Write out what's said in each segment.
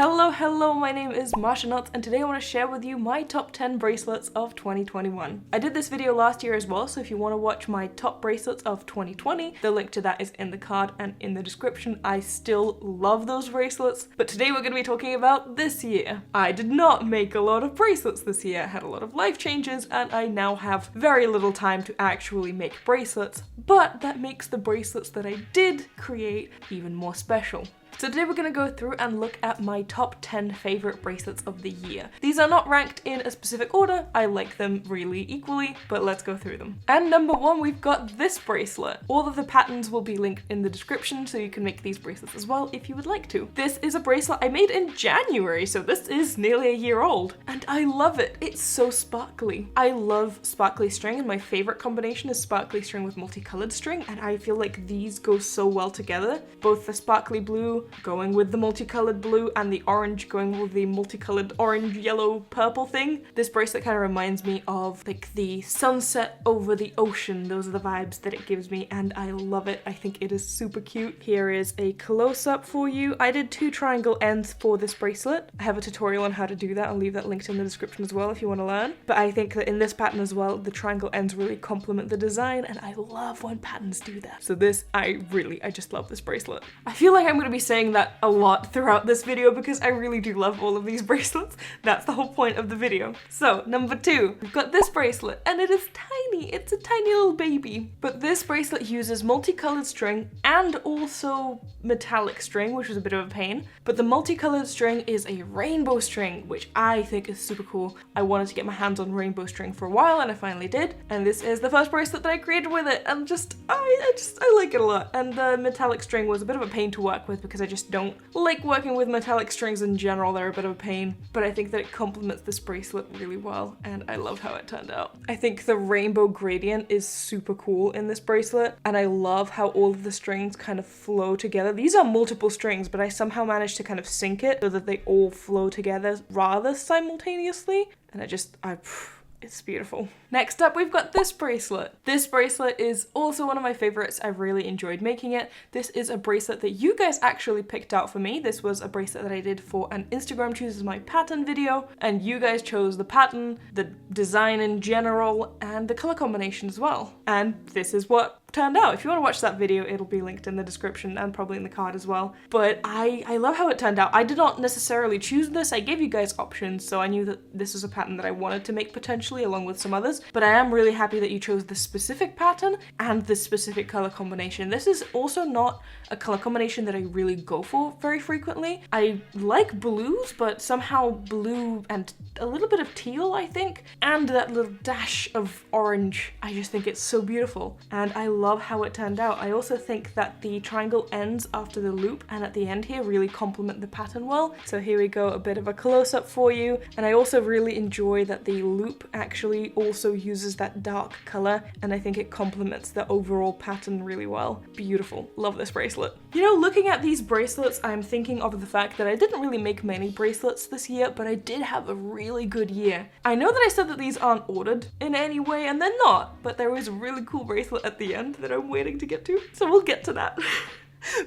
Hello, my name is Masha and today I want to share with you my top 10 bracelets of 2021. I did this video last year as well, so if you want to watch my top bracelets of 2020, the link to that is in the card and in the description. I still love those bracelets, but today we're going to be talking about this year. I did not make a lot of bracelets this year, I had a lot of life changes, and I now have very little time to actually make bracelets, but that makes the bracelets that I did create even more special. So today we're going to go through and look at my top 10 favorite bracelets of the year. These are not ranked in a specific order, I like them really equally, but let's go through them. And number one, we've got this bracelet. All of the patterns will be linked in the description, so you can make these bracelets as well if you would like to. This is a bracelet I made in January, so this is nearly a year old, and I love it. It's so sparkly. I love sparkly string, and my favorite combination is sparkly string with multicolored string, and I feel like these go so well together. Both the sparkly blue going with the multicolored blue and the orange going with the multicolored orange, yellow, purple thing. This bracelet kind of reminds me of like the sunset over the ocean. Those are the vibes that it gives me and I love it. I think it is super cute. Here is a close-up for you. I did 2 triangle ends for this bracelet. I have a tutorial on how to do that. I'll leave that linked in the description as well if you want to learn. But I think that in this pattern as well, the triangle ends really complement the design and I love when patterns do that. So this, I just love this bracelet. I feel like I'm going to be saying that a lot throughout this video because I really do love all of these bracelets. That's the whole point of the video. So number 2, we've got this bracelet and it is tiny. It's a tiny little baby. But this bracelet uses multicolored string and also metallic string, which was a bit of a pain. But the multicolored string is a rainbow string, which I think is super cool. I wanted to get my hands on rainbow string for a while and I finally did. And this is the first bracelet that I created with it and I like it a lot. And the metallic string was a bit of a pain to work with because I just don't like working with metallic strings in general. They're a bit of a pain, but I think that it complements this bracelet really well and I love how it turned out. I think the rainbow gradient is super cool in this bracelet and I love how all of the strings kind of flow together. These are multiple strings, but I somehow managed to kind of sync it so that they all flow together rather simultaneously and it's beautiful. Next up, we've got this bracelet. This bracelet is also one of my favorites. I really enjoyed making it. This is a bracelet that you guys actually picked out for me. This was a bracelet that I did for an Instagram chooses my pattern video, and you guys chose the pattern, the design in general, and the color combination as well. And this is what turned out. If you want to watch that video, it'll be linked in the description and probably in the card as well. But I love how it turned out. I did not necessarily choose this. I gave you guys options, so I knew that this was a pattern that I wanted to make potentially along with some others. But I am really happy that you chose this specific pattern and this specific color combination. This is also not a color combination that I really go for very frequently. I like blues, but somehow blue and a little bit of teal, I think, and that little dash of orange. I just think it's so beautiful and I love how it turned out. I also think that the triangle ends after the loop and at the end here really complement the pattern well. So here we go, a bit of a close-up for you. And I also really enjoy that the loop actually also uses that dark color and I think it complements the overall pattern really well. Beautiful. Love this bracelet. You know, looking at these bracelets, I'm thinking of the fact that I didn't really make many bracelets this year, but I did have a really good year. I know that I said that these aren't ordered in any way and they're not, but there was a really cool bracelet at the end that I'm waiting to get to, so we'll get to that.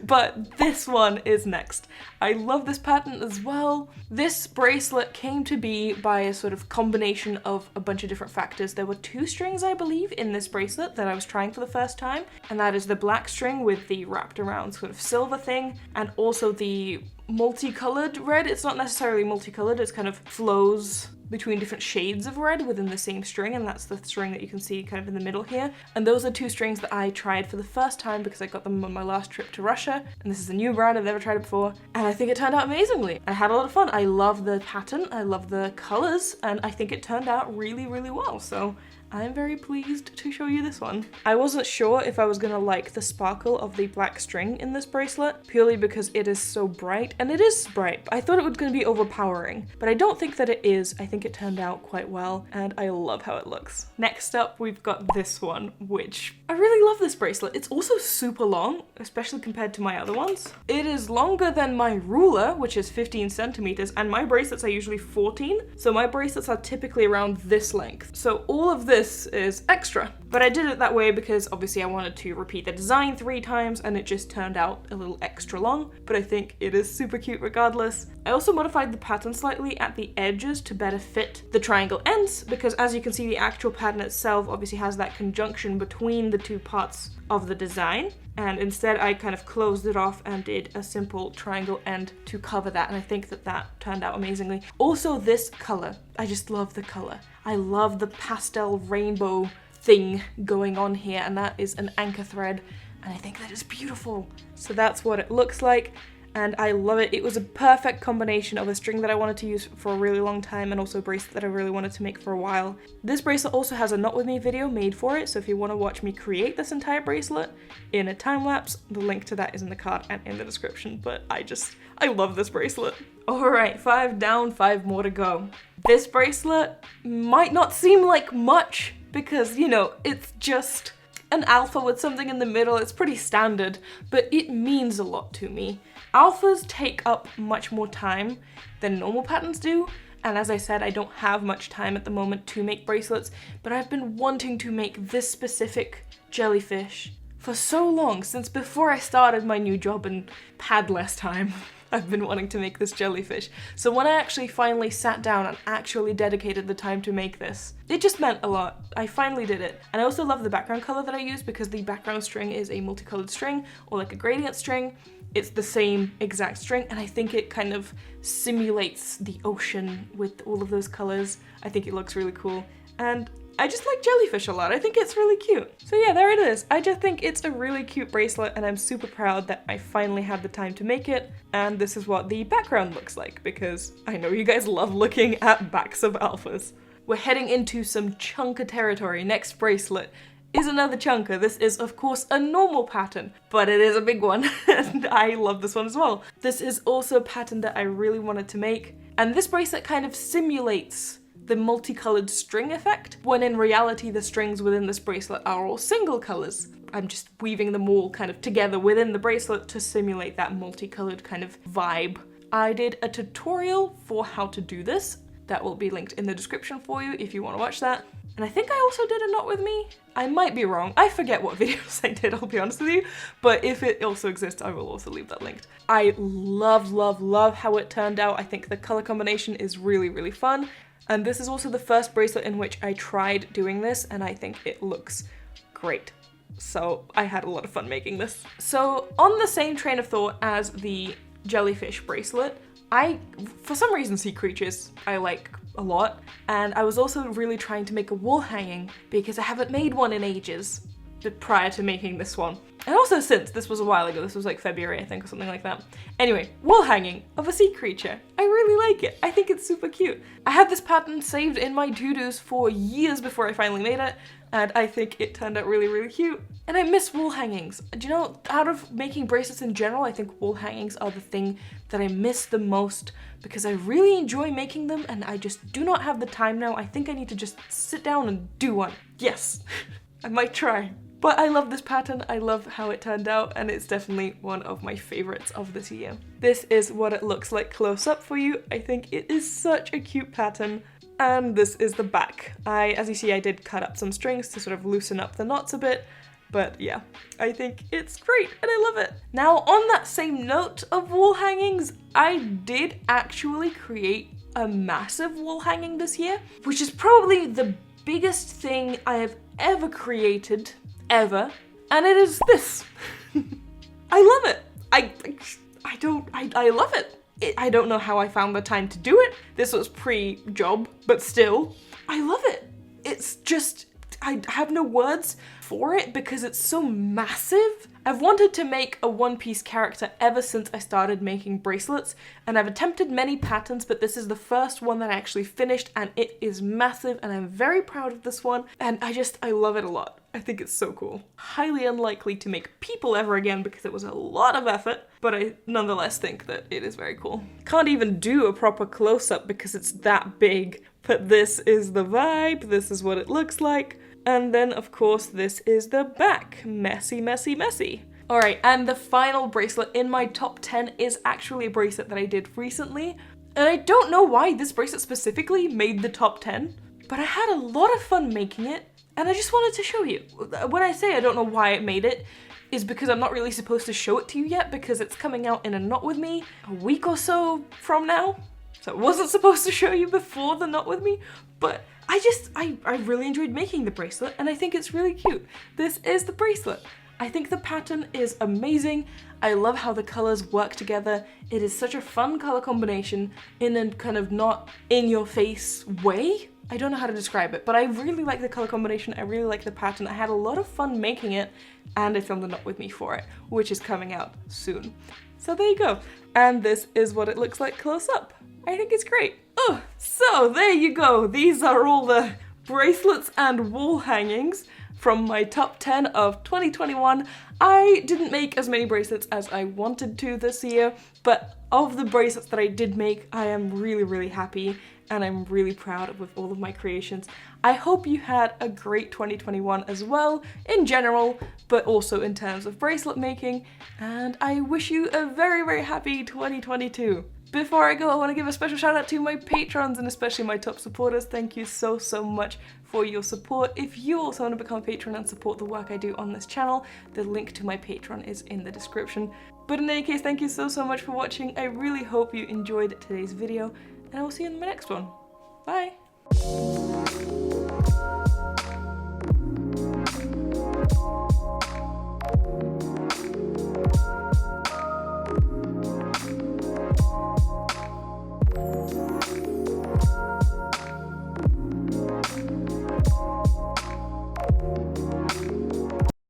But this one is next. I love this pattern as well. This bracelet came to be by a sort of combination of a bunch of different factors. There were 2 strings, I believe, in this bracelet that I was trying for the first time, and that is the black string with the wrapped around sort of silver thing, and also the multicolored red. It's not necessarily multicolored, it's kind of flows between different shades of red within the same string, and that's the string that you can see kind of in the middle here. And those are 2 strings that I tried for the first time because I got them on my last trip to Russia, and this is a new brand, I've never tried it before, and I think it turned out amazingly. I had a lot of fun. I love the pattern, I love the colors, and I think it turned out really, really well. So I'm very pleased to show you this one. I wasn't sure if I was gonna like the sparkle of the black string in this bracelet, purely because it is so bright, and it is bright. I thought it was gonna be overpowering, but I don't think that it is. I think it turned out quite well, and I love how it looks. Next up, we've got this one, which I really love this bracelet. It's also super long, especially compared to my other ones. It is longer than my ruler, which is 15 centimeters, and my bracelets are usually 14, so my bracelets are typically around this length. So all of this this is extra. But I did it that way because obviously I wanted to repeat the design 3 times and it just turned out a little extra long, but I think it is super cute regardless. I also modified the pattern slightly at the edges to better fit the triangle ends, because as you can see, the actual pattern itself obviously has that conjunction between the 2 parts of the design, and instead I kind of closed it off and did a simple triangle end to cover that, and I think that that turned out amazingly. Also, this color, I just love the color. I love the pastel rainbow thing going on here, and that is an anchor thread, and I think that is beautiful. So that's what it looks like, and I love it. It was a perfect combination of a string that I wanted to use for a really long time and also a bracelet that I really wanted to make for a while. This bracelet also has a Not With Me video made for it, so if you want to watch me create this entire bracelet in a time lapse, the link to that is in the card and in the description, but I love this bracelet. Alright, 5 down, 5 more to go. This bracelet might not seem like much because, you know, it's just an alpha with something in the middle. It's pretty standard, but it means a lot to me. Alphas take up much more time than normal patterns do, and as I said, I don't have much time at the moment to make bracelets, but I've been wanting to make this specific jellyfish for so long, since before I started my new job and had less time. I've been wanting to make this jellyfish. So when I actually finally sat down and actually dedicated the time to make this, it just meant a lot. I finally did it. And I also love the background color that I use because the background string is a multicolored string or like a gradient string. It's the same exact string, and I think it kind of simulates the ocean with all of those colors. I think it looks really cool. And I just like jellyfish a lot. I think it's really cute. So yeah, there it is. I just think it's a really cute bracelet, and I'm super proud that I finally had the time to make it. And this is what the background looks like, because I know you guys love looking at backs of alphas. We're heading into some chunker territory. Next bracelet is another chunker. This is of course a normal pattern, but it is a big one and I love this one as well. This is also a pattern that I really wanted to make, and this bracelet kind of simulates the multicolored string effect, when in reality the strings within this bracelet are all single colors. I'm just weaving them all kind of together within the bracelet to simulate that multicolored kind of vibe. I did a tutorial for how to do this. That will be linked in the description for you if you want to watch that. And I think I also did a Not With Me. I might be wrong. I forget what videos I did, I'll be honest with you. But if it also exists, I will also leave that linked. I love, love, love how it turned out. I think the color combination is really, really fun. And this is also the first bracelet in which I tried doing this, and I think it looks great. So I had a lot of fun making this. So on the same train of thought as the jellyfish bracelet, for some reason, sea creatures I like a lot, and I was also really trying to make a wall hanging because I haven't made one in ages prior to making this one. And also since, this was a while ago, this was like February I think or something like that. Anyway, wall hanging of a sea creature. I really like it. I think it's super cute. I had this pattern saved in my to-dos for years before I finally made it, and I think it turned out really, really cute. And I miss wall hangings. Do you know, out of making bracelets in general, I think wall hangings are the thing that I miss the most because I really enjoy making them and I just do not have the time now. I think I need to just sit down and do one. Yes, I might try. But I love this pattern, I love how it turned out, and it's definitely one of my favorites of this year. This is what it looks like close up for you. I think it is such a cute pattern. And this is the back. As you see, I did cut up some strings to sort of loosen up the knots a bit, but yeah, I think it's great and I love it. Now, on that same note of wall hangings, I did actually create a massive wall hanging this year, which is probably the biggest thing I have ever created, ever, and it is this. I love it. I love it. I don't know how I found the time to do it. This was pre-job, but still, I love it. It's just, I have no words for it because it's so massive. I've wanted to make a one-piece character ever since I started making bracelets, and I've attempted many patterns, but this is the first one that I actually finished, and it is massive, and I'm very proud of this one, and I love it a lot. I think it's so cool. Highly unlikely to make people ever again because it was a lot of effort, but I nonetheless think that it is very cool. Can't even do a proper close-up because it's that big, but this is the vibe, this is what it looks like, and then of course this is the back. Messy, messy, messy. Alright, and the final bracelet in my top 10 is actually a bracelet that I did recently, and I don't know why this bracelet specifically made the top 10, but I had a lot of fun making it. and I just wanted to show you. When I say I don't know why it made it, is because I'm not really supposed to show it to you yet because it's coming out in a Not With Me a week or so from now. So I wasn't supposed to show you before the Not With Me, but I really enjoyed making the bracelet and I think it's really cute. This is the bracelet. I think the pattern is amazing. I love how the colors work together. It is such a fun color combination in a kind of not in your face way. I don't know how to describe it, but I really like the color combination. I really like the pattern. I had a lot of fun making it and I filmed the Not With Me for it, which is coming out soon. So there you go. And this is what it looks like close up. I think it's great. Oh, so there you go. These are all the bracelets and wall hangings from my top 10 of 2021. I didn't make as many bracelets as I wanted to this year, but of the bracelets that I did make, I am really, really happy and I'm really proud with all of my creations. I hope you had a great 2021 as well, in general, but also in terms of bracelet making, and I wish you a very, very happy 2022. Before I go, I want to give a special shout out to my patrons and especially my top supporters. Thank you so, so much for your support. If you also want to become a patron and support the work I do on this channel, the link to my Patreon is in the description. But in any case, thank you so, so much for watching. I really hope you enjoyed today's video and I will see you in my next one. Bye!